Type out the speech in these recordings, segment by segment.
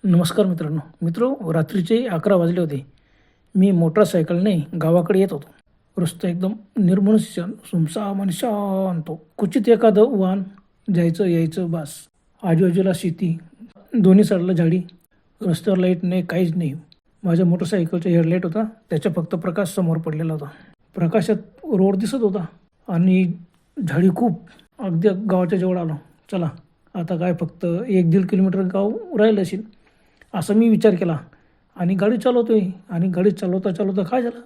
नमस्कार रात्रीचे 11 वाजले होते. मी मोटरसायकलने गावाकडे येत होतो. रस्ता एकदम निर्मनुष्य, सुमसाम आणि शांत. क्वचित एखादं वाहन जायचं यायचं बास. आजूबाजूला शेती, दोन्ही साईडला झाडी. रस्त्यावर लाईट नाही, काहीच नाही. माझ्या मोटरसायकलचा हेडलाईट होता, त्याचा फक्त प्रकाश समोर पडलेला होता. प्रकाशात रोड दिसत होता आणि झाडी खूप. अगदी गावाच्या जवळ आलो. चला आता काय फक्त 1-1.5 किलोमीटर गाव राहिलं असेल असं मी विचार केला आणि गाडी चालवतोय. आणि गाडी चालवता काय झालं,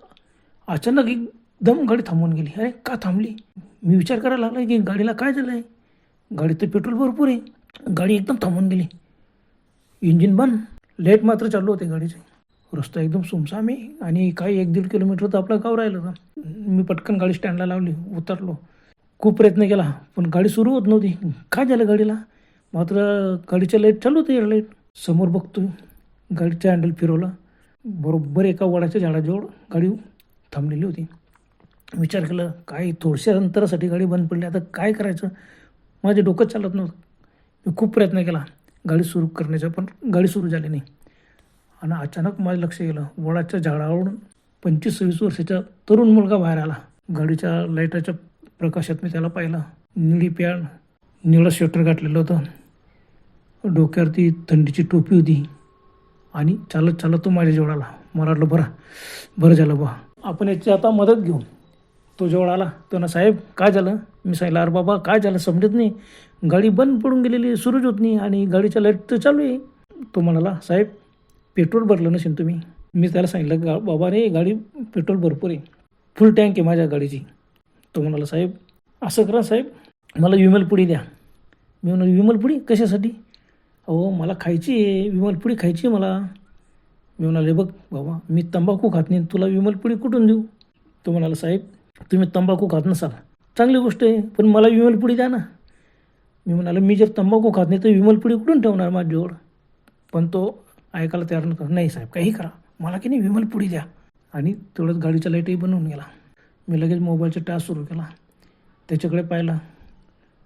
अचानक एकदम गाडी थांबून गेली. अरे का थांबली? मी विचार करायला लागला की गाडीला काय झालं आहे. गाडीत तर पेट्रोल भरपूर आहे. गाडी एकदम थांबून गेली. इंजिन बंद, लाईट मात्र चालू होते गाडीचे. रस्ता एकदम सुमसाम आहे आणि काही 1-1.5 किलोमीटर तर आपलं गाव राहिलं होतं. मी पटकन गाडी स्टँडला लावली, उतरलो. खूप प्रयत्न केला पण गाडी सुरू होत नव्हती. काय झालं गाडीला? मात्र गाडीच्या लाईट चालू होती. लाईट समोर बघतोय, गाडीचा हँडल फिरवला. बरोबर एका वडाच्या झाडाजवळ गाडी थांबलेली होती. विचार केला काय थोडशा अंतरासाठी गाडी बंद पडली, आता काय करायचं? माझे डोकं चालत नव्हतं. मी खूप प्रयत्न केला गाडी सुरू करण्याचा, पण गाडी सुरू झाली नाही. आणि अचानक माझं लक्ष गेलं, वडाच्या झाडावरून 25-26 वर्षाचा तरुण मुलगा बाहेर आला. गाडीच्या लाईटाच्या प्रकाशात मी त्याला पाहिलं. निळी पॅन्ट, निळं स्वेटर घातलेलं होतं, डोक्यावरती थंडीची टोपी होती आणि चालत तो माझ्या आला. मला वाटलं बरं झालं बा, आपण याची आता मदत घेऊ. तो जवळ आला. तो ना साहेब काय झालं? मी सांगितलं अरे बाबा काय झालं समजत नाही, गाडी बंद पडून गेलेली, सुरूच होत नाही आणि गाडीच्या लाईट तर चालू आहे. तो म्हणाला साहेब पेट्रोल भरलं नसेल तुम्ही. मी त्याला सांगितलं बाबा रे गाडी पेट्रोल भरपूर आहे, फुल टँक आहे माझ्या गाडीची. तो म्हणाला साहेब असं करा साहेब, मला विमलपुडी द्या. मी म्हणाल विमलपुडी कशासाठी? अहो मला खायची आहे, विमलपुडी खायची आहे मला. मी म्हणाले बघ बाबा मी तंबाखू खात नाही, तुला विमलपुडी कुठून देऊ? तो म्हणाला साहेब तुम्ही तंबाखू खात नसाल, चांगली गोष्ट आहे, पण मला विमलपुडी द्या ना. मी म्हणालो मी जर तंबाखू खात नाही तर विमलपुडी कुठून ठेवणार माझ्याजवळ? पण तो ऐकायला तयार नव्हता. नाही साहेब काही करा, मला की नाही विमलपुडी द्या. आणि तेवढंच गाडीचा लाईटही बनवून गेला. मी लगेच मोबाईलचा टास्क सुरू केला, त्याच्याकडे पाहिला.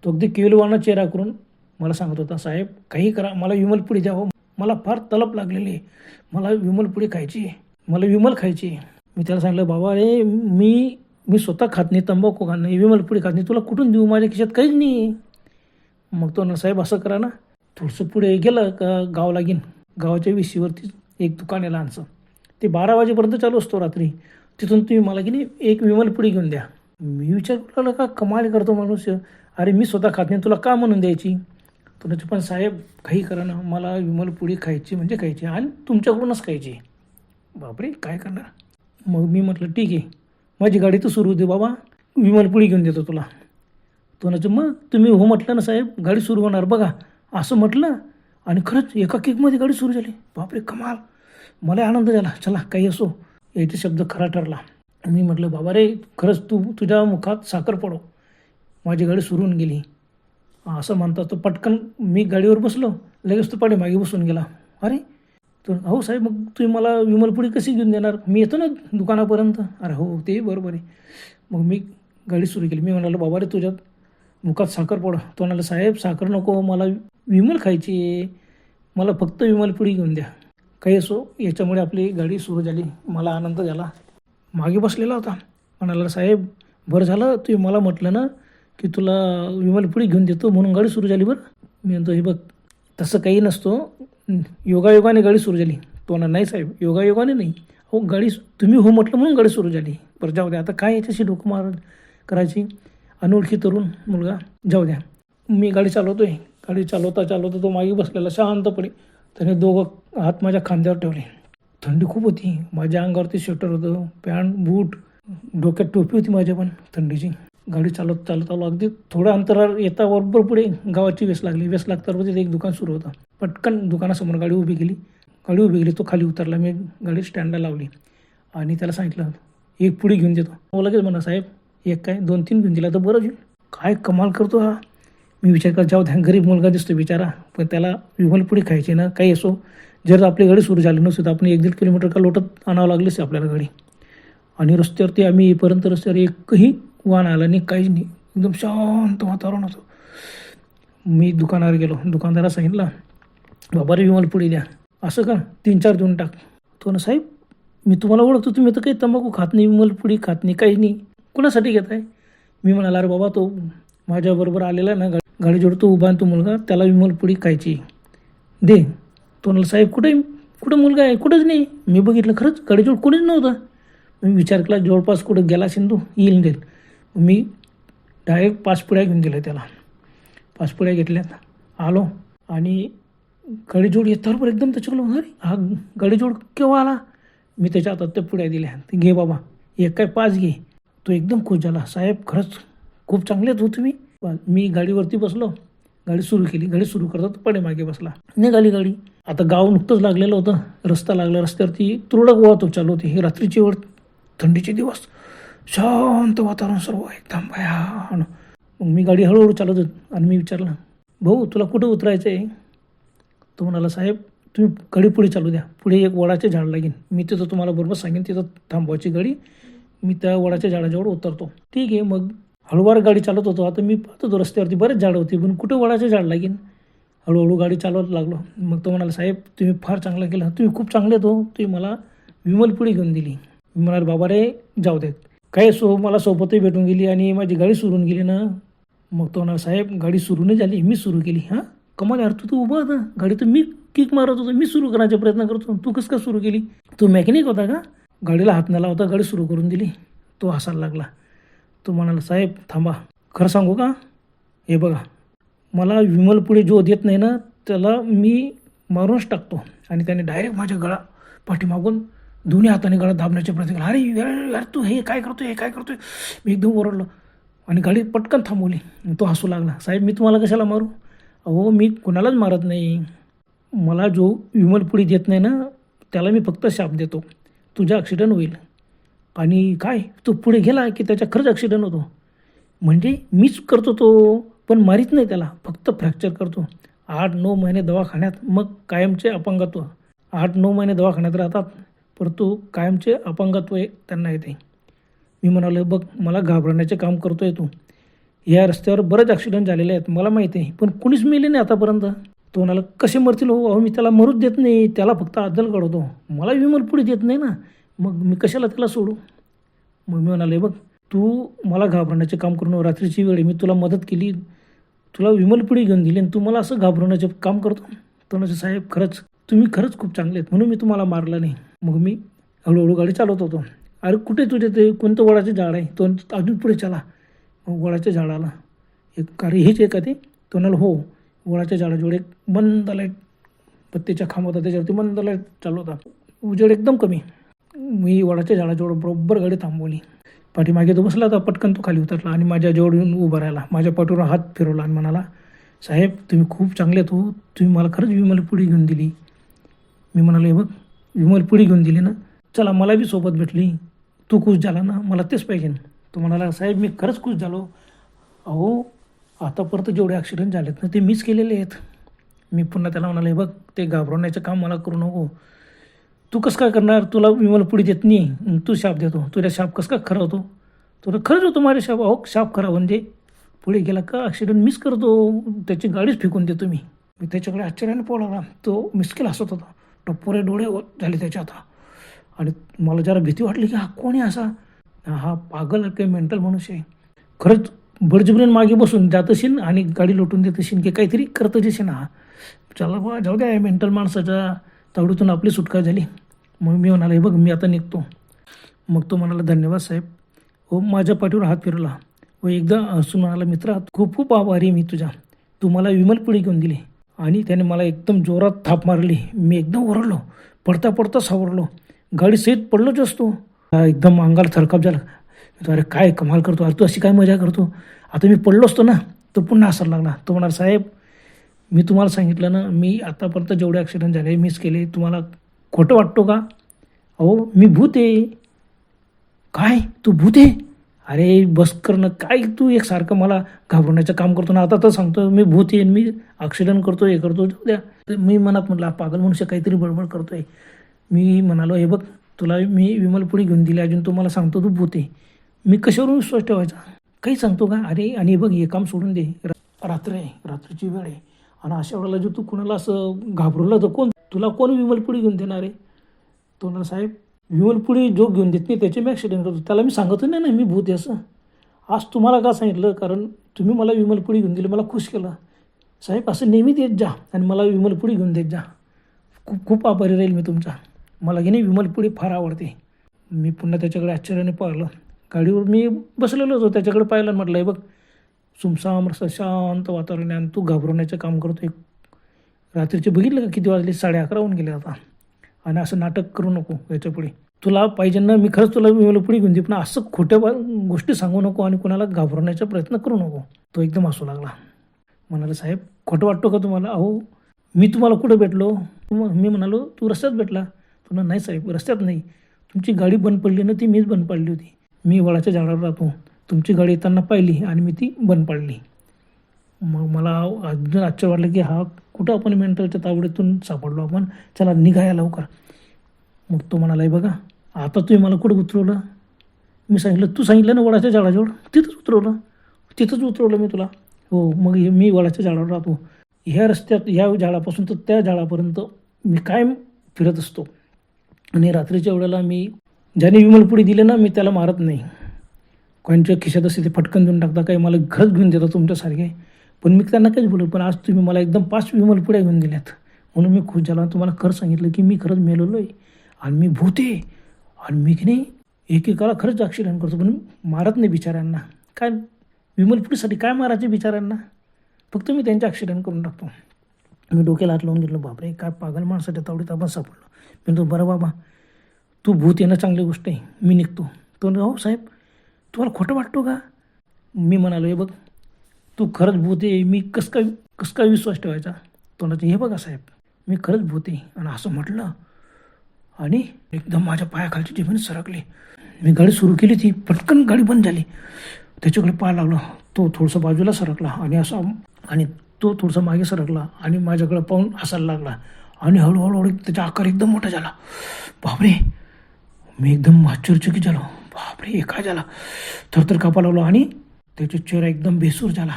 तो अगदी केविलवाणा चेहरा करून मला सांगत होता साहेब काही करा, मला विमलपुडी द्या हो, मला फार तलप लागलेली आहे, मला विमलपुडी खायची आहे, मला विमल खायची आहे. मी त्याला सांगितलं बाबा रे मी स्वतः खात नाही, तंबाखू खात नाही, विमलपुडी खात नाही, तुला कुठून देऊ, माझ्या खिशात काहीच नाही. मग तो ना साहेब असं करा ना, थोडंसं पुढे गेलं का गाव लागेन, गावाच्या विशीवरती एक दुकान आहे लहानसं, ते 12 वाजेपर्यंत चालू असतो रात्री. तिथून तुम्ही मला की नाही एक विमलपुडी घेऊन द्या. मी विचार केला का कमाल करतो मनुष्य, अरे मी स्वतः खात नाही तुला का म्हणून द्यायची? तर पण साहेब काही करा ना, मला विमलपुडी खायची म्हणजे खायची आणि तुमच्याकडूनच खायची. बापरे काय करणार? मग मी म्हटलं ठीक आहे, माझी गाडी तर सुरू होती बाबा, विमलपुडी घेऊन देतो तुला. तो मग तुम्ही हो म्हटलं ना साहेब गाडी सुरू होणार बघा, असं म्हटलं आणि खरंच एका किकमध्ये गाडी सुरू झाली. बापरे कमाल, मला आनंद झाला. चला काही असो, याचे शब्द खरा ठरला. मी म्हटलं बाबा रे खरंच तुझ्या मुखात साखर पडो, माझी गाडी सुरू होऊन गेली. असं म्हणता तो पटकन मी गाडीवर बसलो, लगेच तो पाठीमागे बसून गेला. अरे तर अहो साहेब मग तुम्ही मला विमलपुडी कशी घेऊन देणार, मी येतो ना दुकानापर्यंत. अरे हो ते बरोबर आहे. मग मी गाडी सुरू केली. मी म्हणालो बाबा रे तुझ्या मुखात साखर पडो. तो म्हणाला साहेब साखर नको, मला विमल खायची आहे, मला फक्त विमलपुडी घेऊन द्या. काही असो, याच्यामुळे आपली गाडी सुरू झाली. मला आनंद झाला. मागे बसलेला होता, म्हणाला साहेब बरं झालं तुम्ही मला म्हटलं ना की तुला विमलपुडी घेऊन देतो म्हणून गाडी सुरू झाली. बरं मी म्हणतो हे बघ तसं काही नसतो, योगायोगाने गाडी सुरू झाली. तो नाही साहेब योगायोगाने नाही, हो गाडी तुम्ही हो म्हटलं म्हणून गाडी सुरू झाली. बरं जाऊ द्या, आता काय याच्याशी डोकं मार करायची. अनोळखी तरुण मुलगा, जाऊ द्या. मी गाडी चालवतोय, गाडी चालवता तो मागे बसलेला शांतपणे. त्याने दोघं हात माझ्या खांद्यावर ठेवले. थंडी खूप होती, माझ्या अंगावरती स्वेटर होतं, पॅन्ट बूट, डोक्यात टोपी होती माझ्या पण थंडीची. गाडी चालवत आलो. अगदी थोडं अंतरावर येता बरोबर पुढे गावाची वेस लागताना तिथे एक दुकान सुरू होतं. पटकन दुकानासमोर गाडी उभी केली. तो खाली उतरला. मी गाडी स्टँडला लावली आणि त्याला सांगितलं एक पुडी घेऊन देतो. हो लगेच म्हणा साहेब एक काय 2-3 घेऊन दिला तर बरं होईल. काय कमाल करतो हा. मी विचार करत जाऊ द्या, गरीब मुलगा दिसतो बिचारा, पण त्याला विमलपुडी खायची ना. काही असो, जर आपली गाडी सुरू झाली नसती तर आपण 1-1.5 किलोमीटर का लोटत आणावं लागलीच आपल्याला गाडी. आणि रस्त्यावरती आम्ही येईपर्यंत रस्त्यावर एकही वाहन आला नाही, काहीच नाही, एकदम शांत वातावरण होतं. मी दुकानावर गेलो. दुकानदाराला सांगितलं बाबा रे विमलपुडी द्या. असं का 3-4 देऊन टाक. तो ना साहेब मी तुम्हाला ओळखतो, तुम्ही तर काही तंबाखू खात नाही, विमलपुडी खात नाही, काही नाही, कुणासाठी घेताय? मी म्हणाला अरे बाबा तो माझ्याबरोबर आलेला ना गाडीजवळ तो उभा तो मुलगा, त्याला विमलपुडी खायची, दे. तो म्हणाला साहेब कुठं मुलगा आहे? कुठंच नाही. मी बघितलं खरंच गाडीजवळ कोणीच नव्हतं. मी विचार केला जवळपास कुठं गेला असेल तो, येईल देईल. मी डायरेक्ट 5 पुड्या घेऊन दिल्या त्याला. 5 पुड्या घेतल्यात, आलो आणि गाडीजवळ येतावर एकदम त्याच्याकडं अरे हा गाडीजवळ केव्हा आला? मी त्याच्या हातात त्या पुड्या दिल्या, ते घे बाबा, एक काय 5 घे. तो एकदम खुश झाला, साहेब खरंच खूप चांगलेच हो तुम्ही. मी गाडीवरती बसलो, गाडी सुरू केली. गाडी सुरू करतात पडे मागे बसला, निघाली गाडी. आता गाव नुकतंच लागलेलं होतं, रस्ता लागला, रस्त्यावरती तुरळक वाहतूक चालू होती. हे रात्रीची वेळ, थंडीचे दिवस, शांत वातावरण सर्व एकदम भयान. मग मी गाडी हळूहळू चालवत होत आणि मी विचारलं भाऊ तुला कुठं उतरायचं आहे? तो म्हणाला साहेब तुम्ही गाडी पुढे चालू द्या, पुढे एक वडाचे झाड लागेल, मी तिथं तुम्हाला बरोबर सांगेन तिथं थांबवायची गाडी, मी त्या वडाच्या झाडाजवळ उतरतो. ठीक आहे. मग हळूवार गाडी चालवत होतो. आता मी पाहत होतो रस्त्यावरती बरेच झाडं होती, पण कुठं वडाचे झाड लागेल. हळूहळू गाडी चालवत लागलो. मग तो म्हणाला साहेब तुम्ही फार चांगलं केलं, तुम्ही खूप चांगले हो, तुम्ही मला विमलपुडी घेऊन दिली. मी म्हणाल बाबा रे जाऊ देत, काय मला सोबतही भेटून गेली आणि माझी गाडी सुरून गेली ना. मग तो म्हणाला साहेब गाडी सुरू नाही झाली, मी सुरू केली. हां कमाल यार, तू उभा होता, गाडी तर मी किक मारत होतो, मी सुरू करण्याचा प्रयत्न करतो, तू कसं काय सुरू केली? तू मेकॅनिक होता का? गाडीला हात नाही लावता गाडी सुरू करून दिली. तो हसायला लागला. तो म्हणाला साहेब थांबा, खरं सांगू का, हे बघा मला विमलपुडी जो देत नाही ना त्याला मी मारूनच टाकतो. आणि त्याने डायरेक्ट माझ्या गळा पाठीमागून दोन्ही हाताने गळा दाबण्याचे प्रयत्न केला. अरे यार तू हे काय करतोय, हे काय करतोय? मी एकदम ओरडलो आणि गाडी पटकन थांबवली. तो हसू लागला, साहेब मी तुम्हाला कशाला मारू? अहो मी कुणालाच मारत नाही, मला जो विमलपुडी देत नाही ना त्याला मी फक्त शाप देतो, तुझा ॲक्सिडेंट होईल. आणि काय तो पुढे गेला की त्याच्या खरंच ॲक्सिडेंट होतो. म्हणजे मीच करतो तो, पण मारीत नाही त्याला, फक्त फ्रॅक्चर करतो. 8-9 महिने दवाखान्यात, मग कायमचे अपंगत्व. 8-9 महिने दवाखान्यात राहतात, परंतु कायमचे अपंगत्व त्यांना येते. मी म्हणालो बघ मला घाबरण्याचे काम करतो आहे तू, या रस्त्यावर बरेच ॲक्सिडेंट झालेले आहेत मला माहिती आहे, पण कुणीच मेले नाही आतापर्यंत. तो म्हणाला कसे मरतील हो? अहो मी त्याला मरूच देत नाही, त्याला फक्त अद्दल घडवतो, मला विमलपुडी देत नाही ना, मग मी कशाला त्याला सोडू? मग मी म्हणाले बघ तू मला घाबरण्याचे काम करून, रात्रीची वेळ मी तुला मदत केली, तुला विमलपुडी घेऊन दिली आणि तू मला असं घाबरवण्याचे काम करतो. तो म्हणाले साहेब खरंच तुम्ही खरंच खूप चांगले आहेत म्हणून मी तुम्हाला मारलं नाही. मग मी हळूहळू गाडी चालवत होतो. अरे कुठे तुझे ते कोणतं वडाचे झाड आहे? तो अजून पुढे चला. मग वडाच्या झाडाला एक अरे हेच आहे का ते? तो म्हणाला हो. वडाच्या झाडाजवळ एक मंद लाईट, पत्तीच्या खांब होता त्याच्यावरती मंद लाईट चालू होता, उजेड एकदम कमी. मी वडाच्या झाडाजवळ बरोबर गाडी थांबवली. पाठीमागे तो बसला होता, पटकन तो खाली उतरला आणि माझ्याजवळ येऊन उभा राहिला, माझ्या पाठीवर हात फिरवला आणि म्हणाला साहेब तुम्ही खूप चांगले आहेत हो, तुम्ही मला खरंच विमलपुडी घेऊन दिली. मी म्हणालो हे बघ विमलपुडी घेऊन दिली ना, चला मला बी सोबत भेटली, तू खुश झाला ना, मला तेच पाहिजे. तो म्हणाला साहेब मी खरंच खुश झालो. अहो आतापर्यंत जेवढे ॲक्सिडेंट झालेत ना ते मीच केलेले आहेत. मी पुन्हा त्याला म्हणाले हे बघ ते घाबरवण्याचं काम मला करू नको, तू कसं काय करणार, तुला विमलपुडी देत नाही, तू शाप देतो, तुझ्या शाप कसं काय खरं होतो? तुला खरंच होतो माझ्या शाप. अहो शाप खरा म्हणजे पुढे गेला का ॲक्सिडेंट मीच करतो, त्याची गाडीच फेकून देतो मी. त्याच्याकडे आश्चर्याने पाहला, तो मिस्किल हसत होता, टप्पोरे डोळे झाले त्याच्या आता. आणि मला जरा भीती वाटली की हा कोण आहे असा, हा पागल काही मेंटल मनुष्य आहे, खरंच बळजबरीने मागे बसून जात असेल आणि गाडी लोटून देत असेल की काहीतरी करत असेल हा. चला बा जाऊ द्या मेंटल माणसाच्या तावडीतून आपली सुटका झाली. मग मी म्हणाला हे बघ मी आता निघतो. मग तो म्हणाला धन्यवाद साहेब. हो माझ्या पाठीवर हात फिरवला व एकदा हसून म्हणाला मित्रा खूप खूप आभारी मी तुझ्या, तू मला विमलपुडी घेऊन दिली. आणि त्याने मला एकदम जोरात थाप मारली. मी एकदम ओरडलो, पडता पडता सावरलो, गाडी सहित पडलोच असतो. एकदम अंगाला थरकाप झाला. अरे काय कमाल करतो, अरे तू अशी काय मजा करतो, आता मी पडलो असतो ना. तो पुन्हा हसायला लागला. तो म्हणाला साहेब मी तुम्हाला सांगितलं ना मी आतापर्यंत जेवढे ॲक्सिडेंट झाले मिस केले, तुम्हाला खोटं वाटतो का? अहो मी भूत आहे. काय तू भूत आहे? अरे बस करणं काय, तू एकसारखं मला घाबरण्याचं काम करतो ना. आता तर सांगतो मी भूत आहे, मी ॲक्सिडेंट करतो, हे करतो, द्या. मी मनात म्हटलं पागल मनुष्य काहीतरी बडबड करतो आहे. मी म्हणालो हे बग तुला मी विमलपुडी घेऊन दिली, अजून तुम्हाला सांगतो तू भूत आहे. मी कशावरून विश्वास ठेवायचा, काही सांगतो का? अरे आणि बघ हे काम सोडून दे, रात्र आहे, रात्रीची वेळ आहे आणि अशा वेळेला जर तू कुणाला असं घाबरवलं तर कोण तुला कोण विमलपुडी घेऊन देणार आहे? तो म्हणाला, साहेब विमलपुडी जो घेऊन देत नाही त्याचे मी ॲक्सिडेंट करतो. त्याला मी सांगतो नाही ना मी भूत आहे असं. आज तुम्हाला का सांगितलं? कारण तुम्ही मला विमलपुडी घेऊन दिली, मला खुश केलं. साहेब असं नेहमी देत जा आणि मला विमलपुडी घेऊन देत जा. खूप खूप आभारी राहील मी तुमचा. मला की नाही विमलपुडी फार आवडते. मी पुन्हा त्याच्याकडे आश्चर्याने पाहिलं. गाडीवर मी बसलेलो होतो, त्याच्याकडे पाहिलं आणि म्हटलं, हे बघ सुमसाम रस्ता शांत वातावरण आहे आणि तू घाबरवण्याचं काम करतो. रात्रीचे बघितलं का किती वाजले? 11:30 होऊन गेले आता. आणि असं नाटक करू नको याच्यापुढे. तुला पाहिजे ना मी खरंच तुला विमलपुडी घेऊन दे, पण असं खोट्या गोष्टी सांगू नको आणि कोणाला घाबरवण्याचा प्रयत्न करू नको. तो एकदम हसू लागला. म्हणाला, साहेब खोटं वाटतो का तुम्हाला? अहो मी तुम्हाला कुठं भेटलो? मी म्हणालो तू रस्त्यात भेटला. तुला नाही साहेब रस्त्यात नाही, तुमची गाडी बंद पडली ना, ती मीच बंद पाडली होती. मी वडाच्या झाडावर राहतो, तुमची गाडी येताना पाहिली आणि मी ती बंद पाडली. मग मला अजून आश्चर्य वाटलं की हा कुठं आपण मेंटलच्या तावडीतून सापडलो आपण, चला निघाया लवकर. मग तो म्हणाला, बघा आता तुम्ही मला कुठं उतरवलं? मी सांगितलं तू सांगितलं ना वडाच्या झाडाजवळ, तिथंच उतरवलं मी तुला. हो मग मी वडाच्या झाडावर राहतो, ह्या रस्त्यात ह्या झाडापासून तर त्या झाडापर्यंत मी कायम फिरत असतो. आणि रात्रीच्या वेळेला मी ज्याने विमलपुडी दिले ना, मी त्याला मारत नाही. कोणच्या खिशात असते ते फटकन देऊन टाकता, काही मला घरच घेऊन देतात तुमच्यासारखे. पण मी त्यांना काहीच बोलू, पण आज तुम्ही मला एकदम 5 विमलपुड्या घेऊन दिल्यात म्हणून मी खुश झाला. तुम्हाला खरं सांगितलं की मी खरंच मेलेलो आहे आणि मी भूत आहे आणि मी की नाही एकेकाला खरंच ॲक्सिडेंट करतो, पण मारत नाही बिचाऱ्यांना. काय विमलपुडीसाठी काय मारायचे बिचाऱ्यांना? फक्त मी त्यांचे ॲक्सिडेंट करून टाकतो. मी डोक्याला हात लावून गेलो, बापरे काय पागल माणसाच्या तावडीत आपण सापडलो. पण तो बरं बाबा तू भूत येणं चांगली गोष्ट आहे, मी निघतो. तो हो साहेब तुम्हाला खोटं वाटतो का? मी म्हणालो, हे बघ तू खरंच भूत आहे, मी कसं काय विश्वास ठेवायचा? तोंडाचे हे बघा साहेब मी खरंच भूत आहे. आणि असं म्हटलं आणि एकदम माझ्या पायाखालची जमीन सरकली. मी गाडी सुरू केली, ती पटकन गाडी बंद झाली. त्याच्याकडे पाय लागला, तो थोडंसं बाजूला सरकला आणि तो थोडंसं मागे सरकला आणि माझ्याकडे पाहून हसायला लागला आणि हळूहळू त्याचा आकार एकदम मोठा झाला. बापरे मी एकदम आश्चर्यचकित झालो. बापरे हे काय झाला? थरथर कापा लागलो आणि त्याचा चेहरा एकदम बेसूर झाला.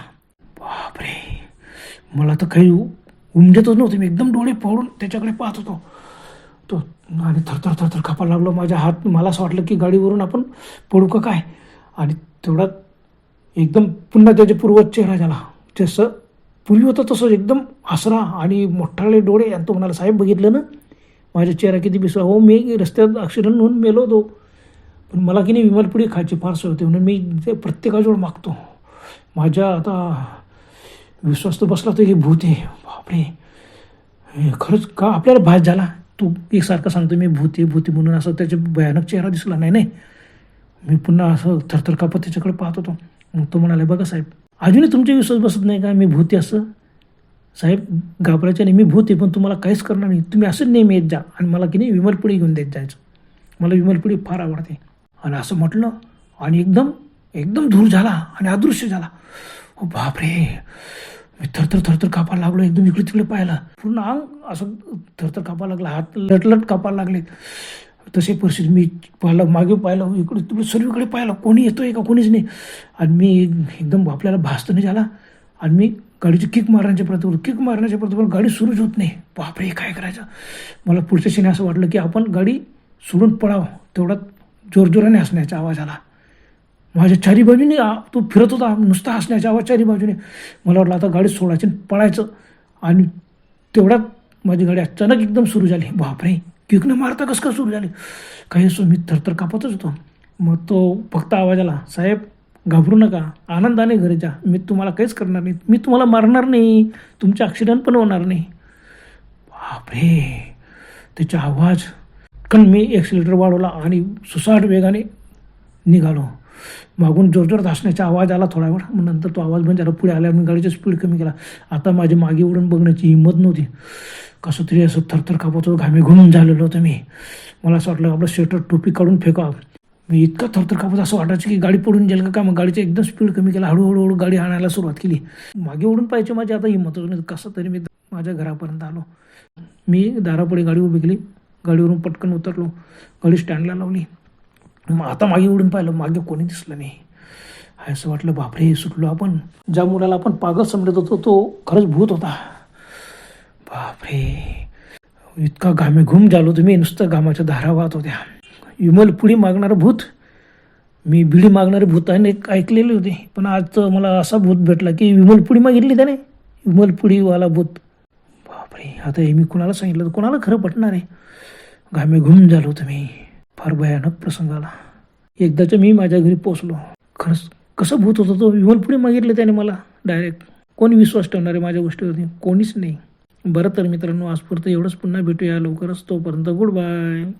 बापरे मला तर काही उमजतच नव्हतं. मी एकदम डोळे पाडून त्याच्याकडे पाहत होतो. तो आणि थरथर कापायला लागलो. माझ्या हात मला असं वाटलं की गाडीवरून आपण पडू का काय. आणि तेवढ्यात एकदम पुन्हा त्याच्या पूर्वज चेहरा झाला, जसं पूर्वी होतं तसं एकदम हसरा आणि मोठाले डोळे. आणि तो म्हणाला, साहेब बघितलं ना माझा चेहरा किती बेसूर? हो मी रस्त्यात ॲक्सिडेंट होऊन मेलो होतो, पण मला की नाही विमलपुडी खायची फार सवय होती म्हणून मी ते प्रत्येकाजवळ मागतो. माझ्या आता विश्वास तर बसला होता की भूत आहे. बापरे खरंच का आपल्याला भास झाला? तू एकसारखं सांगतो मी भूत आहे म्हणून, असं त्याचा भयानक चेहरा दिसला नाही. मी पुन्हा असं थरथर कापत त्याच्याकडे पाहत होतो. मग तो म्हणाले, बघा साहेब अजूनही तुमचा विश्वास बसत नाही का मी भूत आहे असं? साहेब घाबरायचं नाही, मी भूत आहे पण तुम्हाला काहीच करणार नाही. तुम्ही असंच नेहमी येत जा आणि मला की नाही विमलपुडी घेऊन देत जायचं. मला विमलपुडी फार आवडते. आणि असं म्हटलं आणि एकदम धूर झाला आणि अदृश्य झाला. हो बापरे मी थरथर कापायला लागलो. एकदम इकडे तिकडे पाहिलं, पूर्ण अंग असं थरथर कापायला लागला, हात लटलट कापायला लागले. तसे परिस्थिती मी पाहिलं, मागे पाहिलं, इकडे तिकडे सर्वीकडे पाहिलं, कोणी येतोय का कोणीच नाही. आणि मी एकदम आपल्याला भास तर नाही झाला आणि मी गाडीची किक मारण्याच्या प्रयत्न गाडी सुरूच होत नाही. बापरे काय करायचं? मला पुढच्या क्षणी असं वाटलं की आपण गाडी सोडून पळावं. तेवढ्यात जोरजोराने हसण्याचा आवाज आला माझ्या चारी बाजूने. तो फिरत होता नुसता हसण्याचा आवाज चारी बाजूने. मला वाटलं आता गाडी सोडायची पळायचं. आणि तेवढ्यात माझी गाडी अचानक एकदम सुरू झाली. बापरे किक न मारता कसं सुरू झाली काही असो. मी थरथर कापतच होतो. मग तो फक्त आवाज आला, साहेब घाबरू नका, आनंदाने घरी जा, मी तुम्हाला काहीच करणार नाही, मी तुम्हाला मारणार नाही, तुमचे ॲक्सिडेंट पण होणार नाही. बापरे त्याचा आवाज कारण मी ॲक्सिलेटर वाढवला आणि सुसाट वेगाने निघालो. मागून जोरजोरात हसण्याचा आवाज आला थोडा वेळ. मग नंतर तो आवाज बंद झाला. पुढे आल्यावर मी गाडीचा स्पीड कमी केला. आता माझी मागे उडून बघण्याची हिंमत नव्हती. कसं तरी असं थरथर कापत होतं, घामे घुमून झालेलं होतं मी. मला असं वाटलं आपलं स्वेटर टोपी काढून फेकावं. मी इतका थरथर कापत असं वाटायचं की गाडी पडून जाईल का. मग गाडीचं एकदम स्पीड कमी केला. हळूहळू गाडी आणायला सुरुवात केली. मागे उडून पाहिजे माझी आता हिंमत होती. कसं तरी मी माझ्या घरापर्यंत आलो. मी दारापुढे गाडी उभी केली. गाडीवरून पटकन उतरलो. गाडी स्टँडला लावली. मग आता मागे उडून पाहिलं, मागे कोणी दिसलं नाही. असं वाटलं बापरे सुटलो आपण. ज्या मुलाला आपण पागल समजत होतो तो खरंच भूत होता. बापरे इतका घामेघूम झालो तुम्ही, नुसतं घामाच्या धारा वाहत होत्या. विमल पुडी मागणारं भूत. मी बिडी मागणारे भूताने ऐकलेले होते, पण आज तर मला असा भूत भेटला की विमल पुडी मागितली त्याने. विमल पुडीवाला भूत. बापरे, आता हे मी कुणाला सांगितलं तर कोणाला खरं पटणार आहे. घामेघूम झालो तुम्ही. फार भयानक प्रसंग आला. एकदाच्या मी माझ्या घरी पोचलो. खरंच कसं भूत होतं तो. विमल पुडी मागितले त्याने मला डायरेक्ट. कोणी विश्वास ठेवणार आहे माझ्या गोष्टीवरती? कोणीच नाही. बरं तर मित्रांनो, आजपुरतं एवढंच. पुन्हा भेटूया लवकरच. तोपर्यंत गुड बाय.